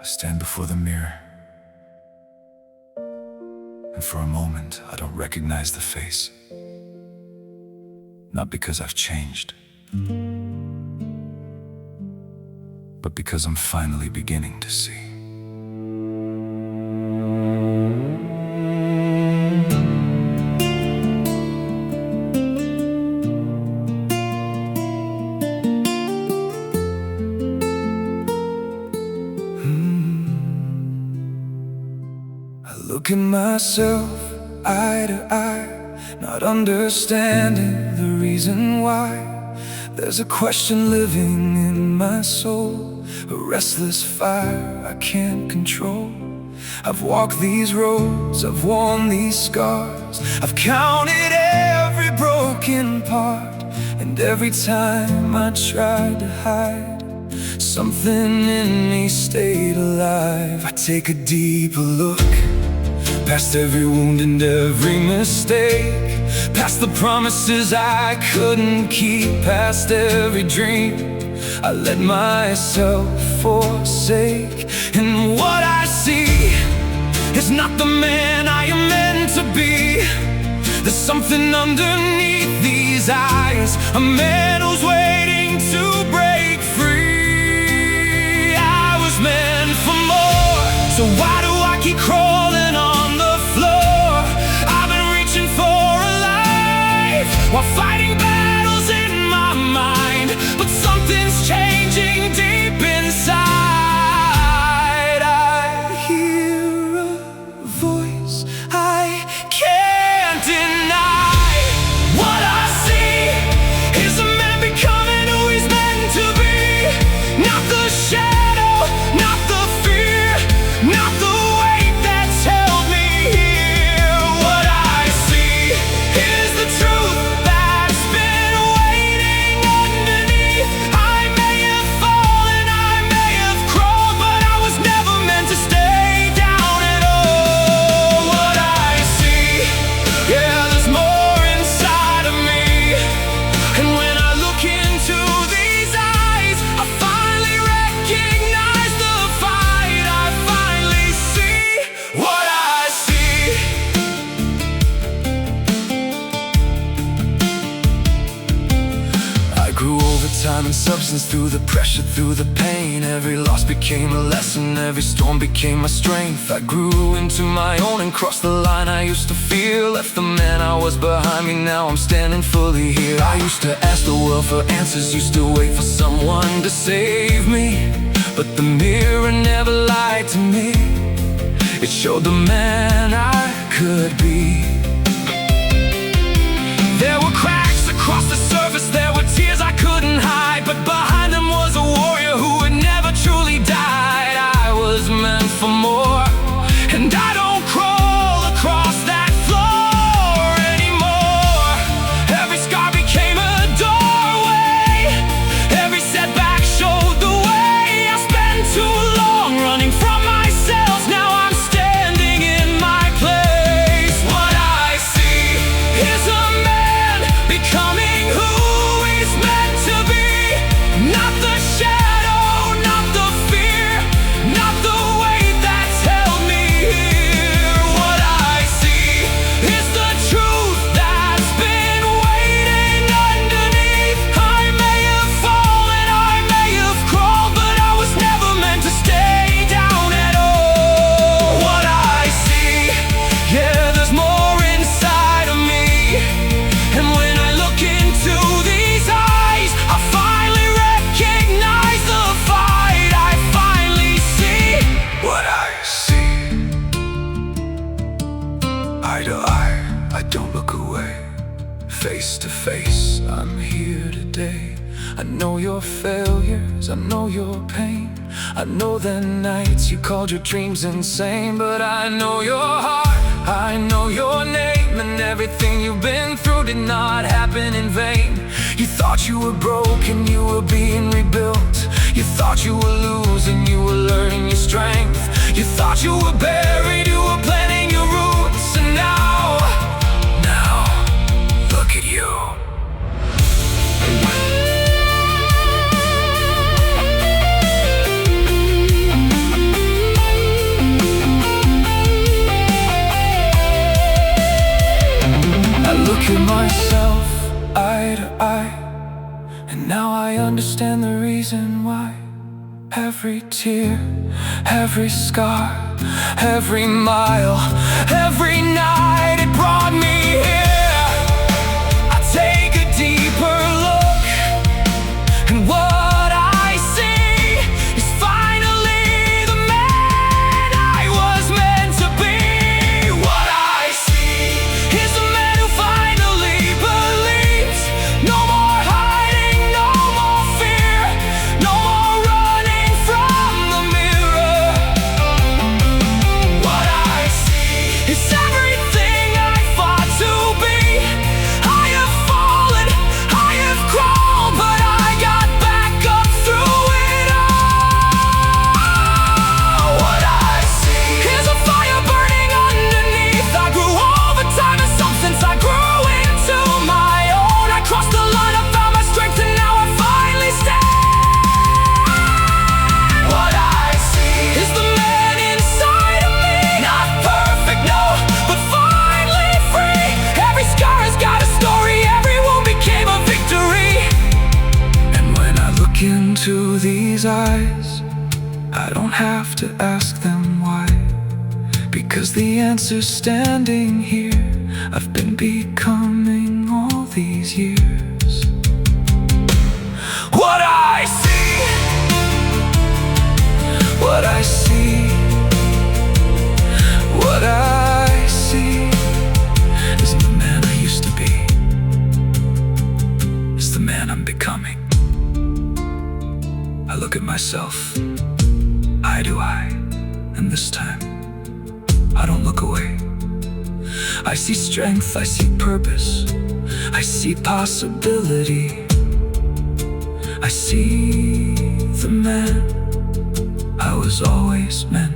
I stand before the mirror, and for a moment I don't recognize the face. Not because I've changed, but because I'm finally beginning to see. I look at myself eye to eye, not understanding the reason why. There's a question living in my soul, a restless fire I can't control. I've walked these roads, I've worn these scars, I've counted every broken part, and every time I tried to hide, something in me stayed alive. I take a deeper look, past every wound and every mistake, past the promises I couldn't keep, past every dream I let myself forsake. And what I see is not the man I am meant to be. There's something underneath these eyes, a man who's waiting to break free. I was meant for more, so why do I keep crawling on the floor? I've been reaching for a life while fighting battles in my mind, but something's changing deep inside. I hear a voice I can't deny. What I see is a man becoming who he's meant to be. Not the shadow, not the fear, not the weight that's held me here. What I see is the truth that's been waiting underneath. I may have fallen, I may have crawled, but I was never meant to stay down at all. What I see, yeah, there's more inside of me. And when I look into these eyes, I finally recognize the fight. I finally see what I see. I grew over time and substance, through the pressure, through the pain. Every loss became a lesson, every storm became my strength. I grew into my own and crossed the line I used to fear. Left the man I was behind me, now I'm standing fully here. I used to ask the world for answers, used to wait for someone to save me, but the mirror never lied to me. It showed the man I could be. There were cracks across the surface, there were tears I couldn't hide, but behind them was a warrior who had never truly died. I was meant for more, and I don't crawl across that floor anymore. Every scar became a doorway, every setback showed the way. I spent too long running from myself, now I'm standing in my place. What I see is a man becoming who he's meant to be. Not the shadow, not the fear, not the weight that's held me here. What I see is the truth that's been waiting underneath. I may have fallen, I may have crawled, but I was never meant to stay down at all. What I see, yeah, there's more inside of me. And when I look into these eyes, I finally recognize the fight. I finally see what I see. Eye to eye, I don't look away. Face to face, I'm here today. I know your failures, I know your pain. I know the nights you called your dreams insane, but I know your heart, I know your name. And everything you've been through did not happen in vain. You thought you were broken, you were being rebuilt. You thought you were losing, you were learning your strength. You thought you were buried, you were planting your roots. And now, look at you. Now I understand the reason why. Every tear, every scar, every mile, every night it brought me here. I take a deeper look, and what I see is finally the man I was meant to be. What I see is the man who finally believes. No more hiding, no more fear, no more running from the mirror. What I see is everything I fought to be. I have fallen, I have crawled, but I got back up through it all. What I see is a fire burning underneath. I grew over time and something I grew into my own. I crossed the line, I found my strength, and now I finally stand. What I see is the man inside of me. Not perfect, no, but finally free. Every scar has got a story, every wound became a victory. And when I look into these eyes, I don't have to ask them why, because the answer's standing here. I've been becoming all these years. What I see, what I see, what I see isn't the man I used to be. It's the man I'm becoming. I look at myself, eye to eye, and this time I don't look away. I see strength, I see purpose, I see possibility. I see the man I was always meant